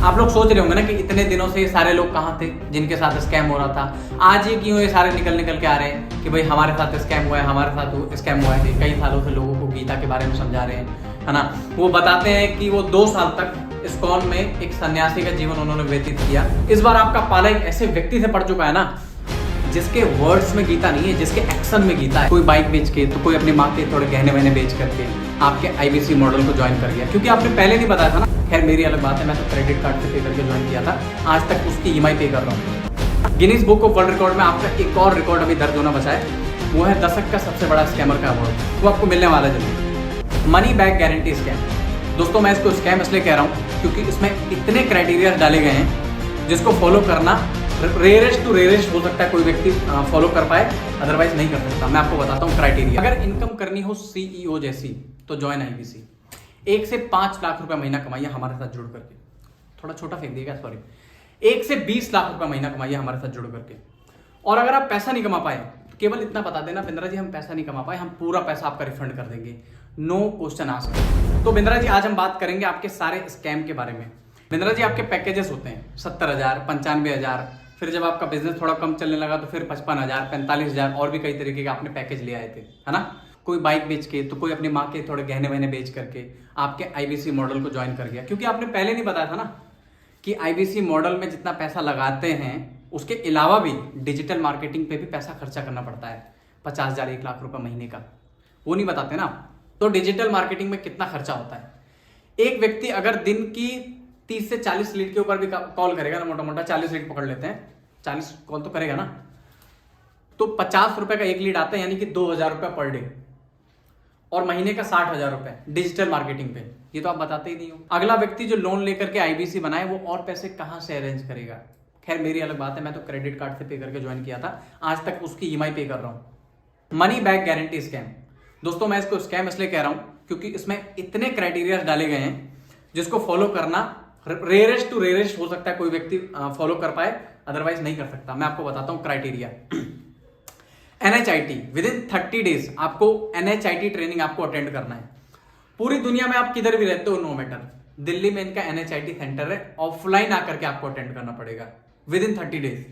आप लोग सोच रहे होंगे ना कि इतने दिनों से ये सारे लोग कहाँ थे जिनके साथ स्कैम हो रहा था। आज ही क्यों ये सारे निकल के आ रहे हैं कि भाई हमारे साथ स्कैम हुआ है, हमारे साथ स्कैम हुआ है। कई सालों से लोगों को गीता के बारे में समझा रहे हैं, है ना। वो बताते हैं कि वो 2 साल तक इस्कॉन में एक सन्यासी का जीवन उन्होंने व्यतीत किया। इस बार आपका पाला एक ऐसे व्यक्ति से पड़ चुका है ना जिसके वर्ड्स में गीता नहीं है, जिसके एक्शन में गीता है। कोई बाइक बेच के, तो कोई अपनी माँ के थोड़े गहने वहने बेच करके आपके आईबीसी मॉडल को ज्वाइन कर गया, क्योंकि आपने पहले नहीं बताया था ना। खैर मेरी अलग बात है, मैं तो क्रेडिट कार्ड से पे करके ज्वाइन किया था, आज तक उसकी ईएमआई पे कर रहा हूँ। Guinness book of world record में आपका एक और रिकॉर्ड अभी दर्ज होना बचा है, वो है दशक का सबसे बड़ा स्कैमर का अवार्ड। वो आपको मिलने वाला है, मनी बैक गारंटी स्कैम। दोस्तों मैं इसको स्कैम इसलिए कह रहा हूँ क्योंकि इसमें इतने क्राइटेरिया डाले गए हैं जिसको फॉलो करना रेयरेस्ट टू रेयरेस्ट हो सकता है कोई व्यक्ति फॉलो कर पाए, अदरवाइज नहीं कर सकता। मैं आपको बताता हूँ क्राइटेरिया। अगर इनकम करनी हो सीईओ जैसी तो ज्वाइन आईबीसी। 1 से 5 लाख रुपए महीना कमाइए हमारे साथ जुड़ करके। थोड़ा छोटा फेंक दिएगा, सॉरी। 1 से 20 लाख रुपए महीना कमाइए हमारे साथ जुड़ करके। और अगर आप पैसा नहीं कमा पाए, केवल इतना बता देना बिंद्रा जी हम पैसा नहीं कमा पाए, हम पूरा पैसा आपका रिफंड कर देंगे, नो क्वेश्चन आस्क्ड। तो बिंद्रा जी आज हम बात करेंगे आपके सारे स्कैम के बारे में। बिंद्रा जी आपके पैकेजेस होते हैं 70,000, 95,000, फिर जब आपका बिजनेस थोड़ा कम चलने लगा तो फिर 55,000, 45,000 और भी कई तरीके के आपने पैकेज ले आए थे, है ना। कोई बाइक बेच के, तो कोई अपनी माँ के थोड़े गहने वहने बेच करके आपके आईबीसी मॉडल को ज्वाइन कर गया, क्योंकि आपने पहले नहीं बताया था ना कि आईबीसी मॉडल में जितना पैसा लगाते हैं उसके अलावा भी डिजिटल मार्केटिंग पे भी पैसा खर्चा करना पड़ता है, 50,000, 1 लाख रुपए महीने का। वो नहीं बताते ना। तो डिजिटल मार्केटिंग में कितना खर्चा होता है। एक व्यक्ति अगर दिन की 30 से 40 लीड के ऊपर भी कॉल करेगा ना, मोटा मोटा 40 लीड पकड़ लेते हैं, 40 कॉल तो करेगा ना, तो 50 रुपए का एक लीड आता है, यानी कि 2,000 रुपए पर डे, और महीने का 60,000 रुपए डिजिटल मार्केटिंग पे। ये तो आप बताते ही नहीं हो। अगला व्यक्ति जो लोन लेकर के आईबीसी बनाए वो और पैसे कहां से अरेंज करेगा। खैर मेरी अलग बात है, मैं तो क्रेडिट कार्ड से पे करके ज्वाइन किया था, आज तक उसकी ईएमआई पे कर रहा हूं। Money back guarantee scam. दोस्तों मैं इसको स्कैम इसलिए कह रहा हूं क्योंकि इसमें इतने क्राइटेरिया डाले गए हैं जिसको फॉलो करना रेयरेस्ट टू रेयरेस्ट हो सकता है कोई व्यक्ति फॉलो कर पाए, अदरवाइज नहीं कर सकता। मैं आपको बताता हूं क्राइटेरिया। एनएचआईटी विदिन 30 डेज आपको एनएचआईटी ट्रेनिंग आपको अटेंड करना है। पूरी दुनिया में आप किधर भी रहते हो नो मैटर, दिल्ली में इनका एनएचआईटी सेंटर है, ऑफलाइन आकर के आपको अटेंड करना पड़ेगा विदिन 30 डेज।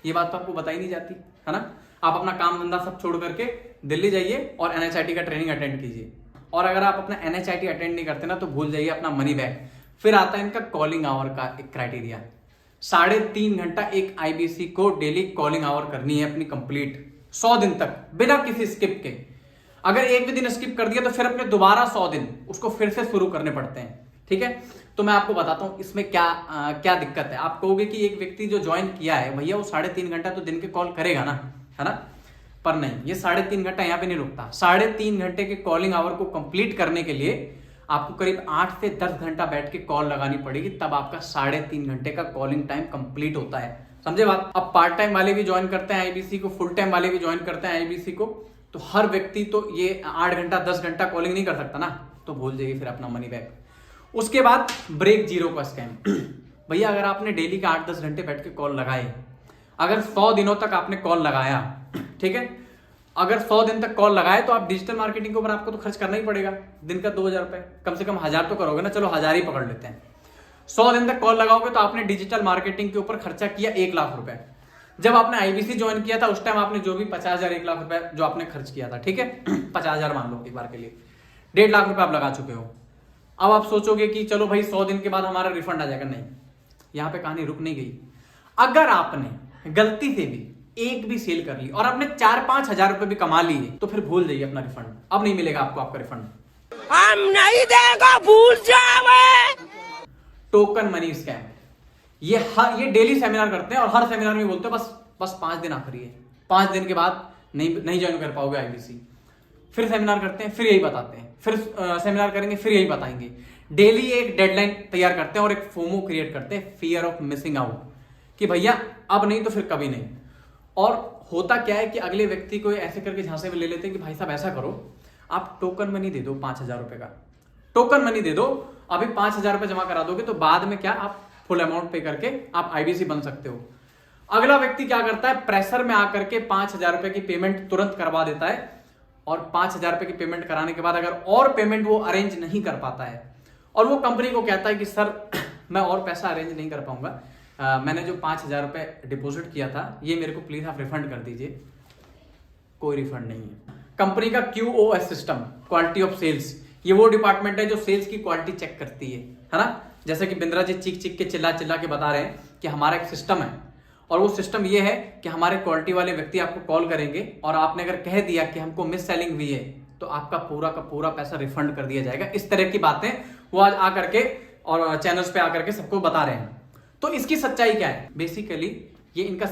ये बात तो आपको बताई नहीं जाती, है ना। आप अपना काम धंधा सब छोड़ करके दिल्ली जाइए और एनएचआईटी का ट्रेनिंग अटेंड कीजिए। और अगर आप अपना एनएचआईटी अटेंड नहीं करते ना तो भूल जाइए अपना मनी बैक। फिर आता है इनका कॉलिंग आवर का एक क्राइटेरिया। 3.5 घंटा एक आईबीसी को डेली कॉलिंग आवर करनी है अपनी कंप्लीट, 100 दिन तक बिना किसी स्किप के। अगर एक भी दिन स्किप कर दिया तो फिर अपने दोबारा 100 दिन उसको फिर से शुरू करने पड़ते हैं, ठीक है। तो मैं आपको बताता हूं इसमें क्या दिक्कत है। आप कहोगे कि एक व्यक्ति जो ज्वाइन किया है भैया वो 3.5 घंटा तो दिन के कॉल करेगा ना, है ना, पर नहीं, ये 3.5 घंटा यहां पे नहीं रुकता। 3.5 घंटे के कॉलिंग आवर को कंप्लीट करने के लिए आपको करीब 8 से 10 घंटा बैठ के कॉल लगानी पड़ेगी, तब आपका 3.5 घंटे का कॉलिंग टाइम कंप्लीट होता है। समझे बात। अब पार्ट टाइम वाले भी ज्वाइन करते हैं आईबीसी को, फुल टाइम वाले भी ज्वाइन करते हैं आईबीसी को, तो हर व्यक्ति तो ये 8 घंटा 10 घंटा कॉलिंग नहीं कर सकता ना, तो भूल जाइए फिर अपना मनी बैक। उसके बाद ब्रेक जीरो का स्कैम। भैया अगर आपने डेली का 8-10 घंटे बैठ के कॉल लगाए, अगर 100 दिनों तक आपने कॉल लगाया, ठीक है, अगर 100 दिन तक कॉल लगाए तो आप डिजिटल मार्केटिंग के ऊपर आपको तो खर्च करना ही पड़ेगा। दिन का 2,000 रुपए, कम से कम 1,000 तो करोगे ना, चलो 1,000 ही पकड़ लेते हैं। 100 दिन तक कॉल लगाओगे तो आपने डिजिटल मार्केटिंग के ऊपर खर्चा किया 1 लाख रुपए। जब आपने आईबीसी ज्वाइन किया था उस टाइम आपने जो भी 50,000, 1 लाख रुपए जो आपने खर्च किया था, ठीक है, 50,000 मान लो एक बार के लिए, 1.5 लाख रुपए आप लगा चुके हो। अब आप सोचोगे कि चलो भाई 100 दिन के बाद हमारा रिफंड आ जाएगा, नहीं, यहां पे कहानी रुक नहीं गई। अगर आपने गलती से भी एक भी सेल कर ली और आपने 4-5 हजार रुपए भी कमा लिए तो फिर भूल जाइए अपना रिफंड, अब नहीं मिलेगा आपको आपका रिफंड। हम नहीं देगा, भूल जाओ। Token money scam. ये डेली सेमिनार करते हैं और हर सेमिनार में बोलते हैं बस 5 दिन आखिरी है, 5 दिन के बाद नहीं ज्वाइन कर पाओगे आईबीसी। फिर सेमिनार करते हैं, फिर यही बताते हैं, फिर सेमिनार करेंगे, फिर यही बताएंगे। डेली एक डेडलाइन तैयार करते हैं और एक फोमो क्रिएट करते हैं, फियर ऑफ मिसिंग आउट, कि भैया अब नहीं तो फिर कभी नहीं। और होता क्या है कि अगले व्यक्ति को ऐसे करके झांसे में ले लेते हैं कि भाई साहब ऐसा करो, आप टोकन मनी दे दो 5,000 रुपए का, टोकन मनी दे दो, अभी 5,000 रुपए जमा करा दोगे तो बाद में क्या आप फुल अमाउंट पे करके आप आईबीसी बन सकते हो। अगला व्यक्ति क्या करता है, प्रेशर में आकर के 5,000 रुपए की पेमेंट तुरंत करवा देता है, और 5,000 रुपए की पेमेंट कराने के बाद अगर और पेमेंट वो अरेंज नहीं कर पाता है और वो कंपनी को कहता है कि सर मैं और पैसा अरेंज नहीं कर पाऊंगा। मैंने जो 5,000 रुपये डिपॉजिट किया था ये मेरे को प्लीज आप रिफंड कर दीजिए। कोई रिफंड नहीं है। कंपनी का QoS system, quality of sales, ये वो डिपार्टमेंट है जो सेल्स की क्वालिटी चेक करती है ना। जैसे कि बिंद्रा जी चीख चीख के चिल्ला चिल्ला के बता रहे हैं कि हमारा एक सिस्टम है और वो सिस्टम ये है कि हमारे क्वालिटी वाले व्यक्ति आपको कॉल करेंगे और आपने अगर कह दिया कि हमको मिस सेलिंग हुई है तो आपका पूरा का पूरा पैसा रिफंड कर दिया जाएगा। इस तरह की बातें वो आज आकर के और चैनल्स पे आकर के सबको बता रहे हैं। तो इसकी सच्चाई क्या है? बेसिकली ये इनका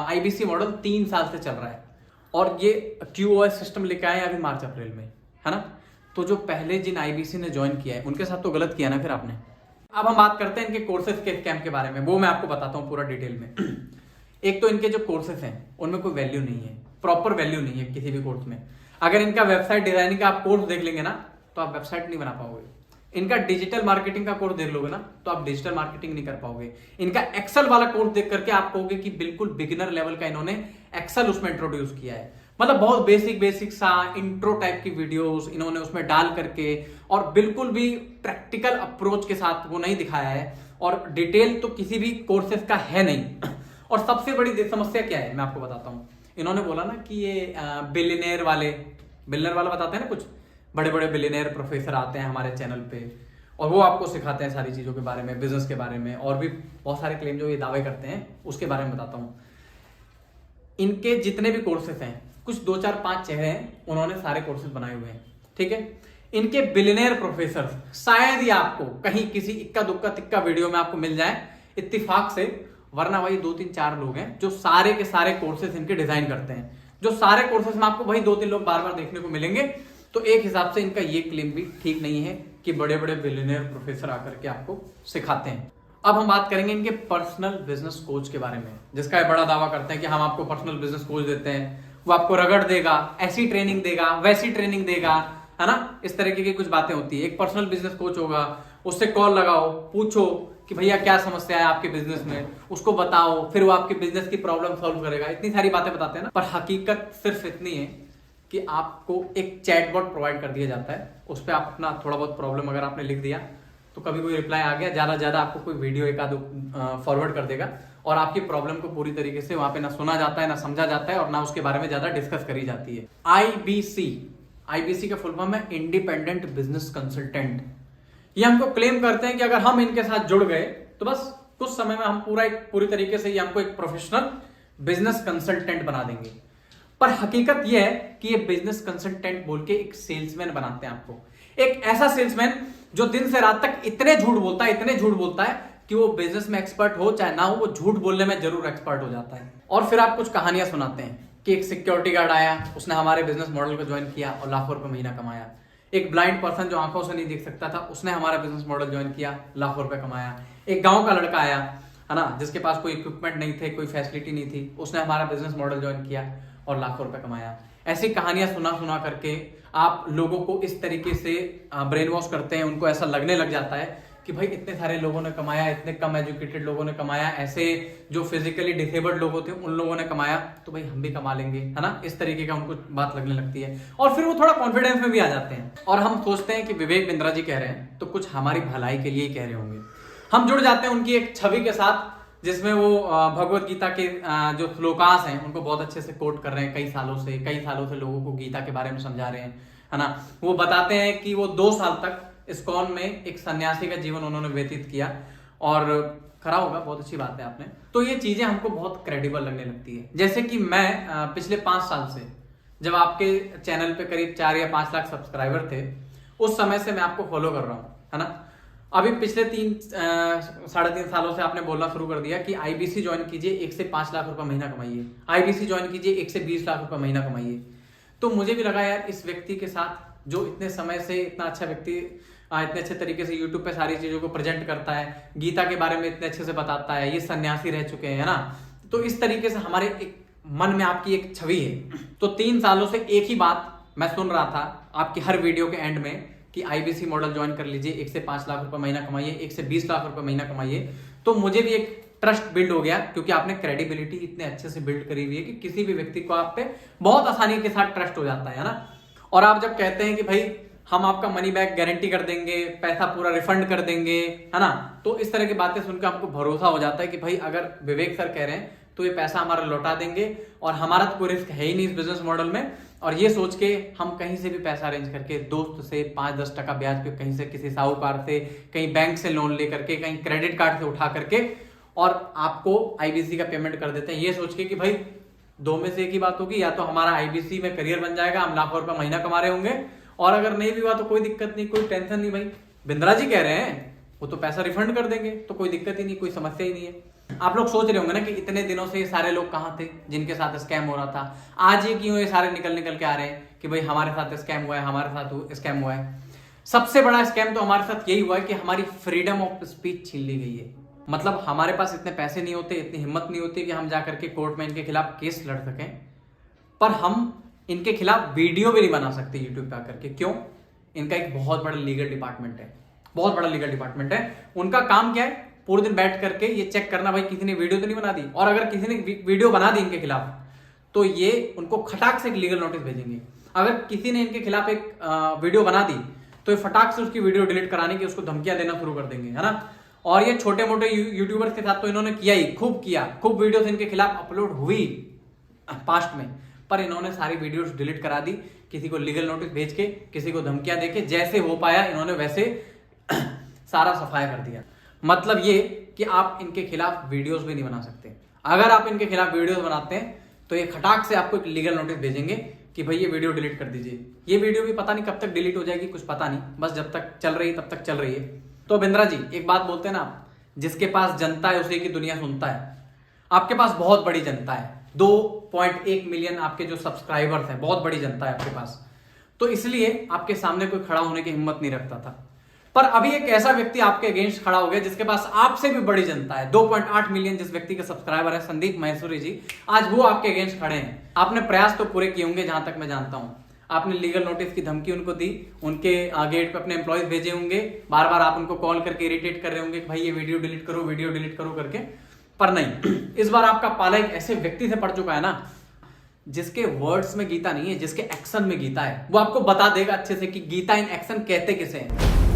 IBC मॉडल 3 साल से चल रहा है और ये QoS सिस्टम लेके आए अभी मार्च अप्रैल में, है ना। तो जो पहले जिन IBC ने ज्वाइन किया है उनके साथ तो गलत किया ना फिर आपने। अब हम बात करते हैं इनके कोर्सेज के स्कैम के बारे में, वो मैं आपको बताता हूँ पूरा डिटेल में। एक तो इनके जो कोर्सेज हैं उनमें कोई वैल्यू नहीं है, प्रॉपर वैल्यू नहीं है किसी भी कोर्स में। अगर इनका वेबसाइट डिजाइनिंग का आप कोर्स देख लेंगे ना तो आप वेबसाइट नहीं बना पाओगे। इनका डिजिटल मार्केटिंग का कोर्स देख लोगे ना तो आप डिजिटल मार्केटिंग नहीं कर पाओगे। इनका एक्सेल वाला कोर्स देख करके आप कहोगे कि बिल्कुल बिगिनर लेवल का इन्होंने एक्सेल उसमें इंट्रोड्यूस किया है। मतलब बहुत बेसिक सा इंट्रो टाइप की वीडियोस इन्होंने उसमें डाल करके और बिल्कुल भी प्रैक्टिकल अप्रोच के साथ वो नहीं दिखाया है और डिटेल तो किसी भी कोर्सेज का है नहीं। और सबसे बड़ी समस्या क्या है मैं आपको बताता हूँ। इन्होंने बोला ना कि ये बिलियनेयर वाला बताते हैं ना, कुछ बड़े बड़े बिलियनेयर प्रोफेसर आते हैं हमारे चैनल पे और वो आपको सिखाते हैं सारी चीजों के बारे में, बिजनेस के बारे में और भी बहुत सारे क्लेम जो ये दावे करते हैं उसके बारे में बताता हूँ। इनके जितने भी कोर्सेज हैं, कुछ 2 4 5 चेहरे हैं, उन्होंने सारे कोर्सेज बनाए हुए हैं, ठीक है। इनके बिलियनेयर प्रोफेसर शायद ही आपको कहीं किसी इक्का दुक्का तिक्का वीडियो में आपको मिल जाए इत्तेफाक से, वरना वही 2 3 4 लोग हैं जो सारे के सारे कोर्सेज इनके डिजाइन करते हैं। जो सारे कोर्सेज में आपको वही 2 3 लोग बार बार देखने को मिलेंगे। तो एक हिसाब से इनका ये क्लेम भी ठीक नहीं है कि बड़े बड़े बिलियनियर प्रोफेसर आकर के आपको सिखाते हैं। अब हम बात करेंगे इनके पर्सनल बिजनेस कोच के बारे में, जिसका ये बड़ा दावा करते हैं कि हम आपको पर्सनल बिजनेस कोच देते हैं, वो आपको रगड़ देगा, ऐसी ट्रेनिंग देगा, वैसी ट्रेनिंग देगा, है ना। इस तरीके की कुछ बातें होती है। एक पर्सनल बिजनेस कोच होगा, उससे कॉल लगाओ, पूछो कि भैया क्या समस्या है आपके बिजनेस में, उसको बताओ, फिर वो आपके बिजनेस की प्रॉब्लम सॉल्व करेगा। इतनी सारी बातें बताते हैं ना, पर हकीकत सिर्फ इतनी है कि आपको एक चैटबॉट प्रोवाइड कर दिया जाता है, उस पर आप अपना थोड़ा बहुत प्रॉब्लम अगर आपने लिख दिया तो कभी कोई रिप्लाई आ गया, ज्यादा ज्यादा आपको कोई वीडियो एक आध फॉरवर्ड कर देगा और आपकी प्रॉब्लम को पूरी तरीके से वहां पे ना सुना जाता है, ना समझा जाता है और ना उसके बारे में ज्यादा डिस्कस करी जाती है। IBC का फुल फॉर्म है इंडिपेंडेंट बिजनेस कंसल्टेंट। ये हमको क्लेम करते हैं कि अगर हम इनके साथ जुड़ गए तो बस कुछ समय में हम पूरी तरीके से ये हमको एक प्रोफेशनल बिजनेस कंसल्टेंट बना देंगे। पर हकीकत यह है कि ये बिजनेस कंसल्टेंट बोल के एक सेल्समैन बनाते हैं आपको, एक ऐसा सेल्समैन जो दिन से रात तक इतने झूठ बोलता है कि वो बिजनेस में एक्सपर्ट हो चाहे ना हो, वो झूठ बोलने में जरूर एक्सपर्ट हो जाता है। और फिर आप कुछ कहानियां सुनाते हैं कि एक सिक्योरिटी गार्ड आया, उसने हमारे बिजनेस मॉडल को ज्वाइन किया और लाखों रुपए महीना कमाया। एक ब्लाइंड पर्सन जो आंखों से नहीं देख सकता था, उसने हमारा बिजनेस मॉडल ज्वाइन किया, लाखों रुपए कमाया। एक गांव का लड़का आया, है ना, जिसके पास कोई इक्विपमेंट नहीं थे, कोई फैसिलिटी नहीं थी, उसने हमारा बिजनेस मॉडल ज्वाइन किया और लाखों रुपए कमाया। ऐसी कहानियां सुना करके आप लोगों को इस तरीके से ब्रेन वॉश करते हैं, उनको ऐसा लगने लग जाता है कि भाई इतने सारे लोगों ने कमाया, इतने कम एजुकेटेड लोगों ने कमाया, ऐसे जो फिजिकली डिसेबल्ड लोग होते हैं उन लोगों ने कमाया, तो भाई हम भी कमा लेंगे, है ना। इस तरीके का उनको बात लगने लगती है और फिर वो थोड़ा कॉन्फिडेंस में भी आ जाते हैं और हम सोचते हैं कि विवेक बिंद्रा जी कह रहे हैं तो कुछ हमारी भलाई के लिए ही कह रहे होंगे। हम जुड़ जाते हैं उनकी एक छवि के साथ जिसमें वो भगवत गीता के जो श्लोकास हैं उनको बहुत अच्छे से कोट कर रहे हैं। कई सालों से लोगों को गीता के बारे में समझा रहे हैं, है ना। वो बताते हैं कि वो 2 साल तक इस्कॉन में एक सन्यासी का जीवन उन्होंने व्यतीत किया और करा होगा, बहुत अच्छी बात है आपने। तो ये चीजें हमको बहुत क्रेडिबल लगने लगती है। जैसे कि मैं पिछले 5 साल से जब आपके चैनल पे करीब 4 या 5 लाख सब्सक्राइबर थे, उस समय से मैं आपको फॉलो कर रहा हूँ, है ना। अभी पिछले 3-3.5 सालों से आपने बोलना शुरू कर दिया कि IBC ज्वाइन कीजिए, 1 से 5 लाख रुपए महीना कमाइए, IBC ज्वाइन कीजिए, 1 से 20 लाख रुपए महीना कमाइए। तो मुझे भी लगा यार इस व्यक्ति के साथ जो इतने समय से इतना अच्छा व्यक्ति इतने अच्छे तरीके से YouTube पे सारी चीजों को प्रेजेंट करता है, गीता के बारे में इतने अच्छे से बताता है, ये सन्यासी रह चुके हैं, ना। तो इस तरीके से हमारे एक मन में आपकी एक छवि है। तो 3 सालों से एक ही बात मैं सुन रहा था आपकी हर वीडियो के एंड में कि IBC मॉडल ज्वाइन कर लीजिए, 1 से 5 लाख रुपए महीना कमाइए, 1 से 20 लाख रुपए महीना कमाइए। तो मुझे भी एक ट्रस्ट बिल्ड हो गया क्योंकि आपने क्रेडिबिलिटी इतने अच्छे से बिल्ड करी हुई है कि किसी भी व्यक्ति को आप पे बहुत आसानी के साथ ट्रस्ट हो जाता है ना। और आप जब कहते हैं कि भाई हम आपका मनी बैक गारंटी कर देंगे, पैसा पूरा रिफंड कर देंगे, है ना। तो इस तरह की बातें सुनकर हमको भरोसा हो जाता है कि भाई अगर विवेक सर कह रहे हैं तो ये पैसा हमारा लौटा देंगे और हमारा तो कोई रिस्क है ही नहीं इस बिजनेस मॉडल में। और ये सोच के हम कहीं से भी पैसा अरेंज करके दोस्त से 5-10 टका ब्याज पे, कहीं से किसी साहूकार से, कहीं बैंक से लोन ले करके, कहीं क्रेडिट कार्ड से उठा करके और आपको आईबीसी का पेमेंट कर देते हैं, ये सोच के कि भाई दो में से एक ही बात होगी, या तो हमारा आईबीसी में करियर बन जाएगा, हम लाखों रुपए महीना कमा रहे होंगे, और अगर नहीं भी हुआ तो कोई दिक्कत नहीं, कोई टेंशन नहीं। भाई बिंद्रा जी कह रहे हैं वो तो पैसा रिफंड कर देंगे, तो कोई दिक्कत ही नहीं, कोई समस्या ही नहीं है। आप लोग सोच रहे होंगे ना कि इतने दिनों से ये सारे लोग कहाँ थे जिनके साथ स्कैम हो रहा था, आज ये क्यों ये सारे निकल के आ रहे हैं कि भाई हमारे साथ स्कैम हुआ है, हमारे साथ स्कैम हुआ है। सबसे बड़ा स्कैम तो हमारे साथ यही हुआ है कि हमारी फ्रीडम ऑफ स्पीच छीन ली गई है। मतलब हमारे पास इतने पैसे नहीं होते, इतनी हिम्मत नहीं होती कि हम जाकर के कोर्ट में इनके खिलाफ केस लड़ सकें, पर हम इनके खिलाफ वीडियो भी नहीं बना सकते यूट्यूब पे आकर के। क्यों? इनका एक बहुत बड़ा लीगल डिपार्टमेंट है, बहुत बड़ा लीगल डिपार्टमेंट है। उनका काम क्या है? पूरे दिन बैठ करके ये चेक करना भाई किसी ने वीडियो तो नहीं बना दी, और अगर किसी ने वीडियो बना दी इनके खिलाफ तो ये उनको खटाक से एक लीगल नोटिस भेजेंगे। अगर किसी ने इनके खिलाफ एक वीडियो बना दी तो ये फटाक से उसकी वीडियो डिलीट कराने की उसको धमकियां देना शुरू कर देंगे, है ना। और ये छोटे मोटे यूट्यूबर्स के साथ तो इन्होंने किया ही, खूब किया, खूब वीडियोस इनके खिलाफ अपलोड हुई पास्ट में, पर इन्होंने सारी वीडियोस डिलीट करा दी, किसी को लीगल नोटिस भेज के, किसी को धमकियां देके, जैसे हो पाया इन्होंने वैसे सारा सफाया कर दिया। मतलब ये कि आप इनके खिलाफ वीडियोस भी नहीं बना सकते। अगर आप इनके खिलाफ वीडियोस बनाते हैं तो ये खटाक से आपको एक लीगल नोटिस भेजेंगे कि भाई ये वीडियो डिलीट कर दीजिए। ये वीडियो भी पता नहीं कब तक डिलीट हो जाएगी, कुछ पता नहीं, बस जब तक चल रही है तब तक चल रही है। तो बिंद्रा जी एक बात बोलते हैं ना आप, जिसके पास जनता है उसी की दुनिया सुनता है। आपके पास बहुत बड़ी जनता है, 2.1 मिलियन आपके जो सब्सक्राइबर्स हैं, बहुत बड़ी जनता है आपके पास, तो इसलिए आपके सामने कोई खड़ा होने की हिम्मत नहीं रखता था। पर अभी एक ऐसा व्यक्ति आपके अगेंस्ट खड़ा हो गया जिसके पास आपसे भी बड़ी जनता है, 2.8 मिलियन जिस व्यक्ति के सब्सक्राइबर है, संदीप महेश्वरी जी, आज वो आपके अगेंस्ट खड़े हैं। आपने प्रयास तो पूरे किए होंगे जहां तक मैं जानता हूं, आपने लीगल नोटिस की धमकी उनको दी, उनके गेट पे अपने एम्प्लॉयज भेजे होंगे, बार बार आप उनको कॉल करके इरिटेट कर रहे होंगे कि भाई ये वीडियो डिलीट करो, वीडियो डिलीट करो करके, पर नहीं, इस बार आपका पाला एक ऐसे व्यक्ति से पड़ चुका है ना जिसके वर्ड्स में गीता नहीं है, जिसके एक्शन में गीता है। वो आपको बता देगा अच्छे से कि गीता इन एक्शन कहते किसे हैं।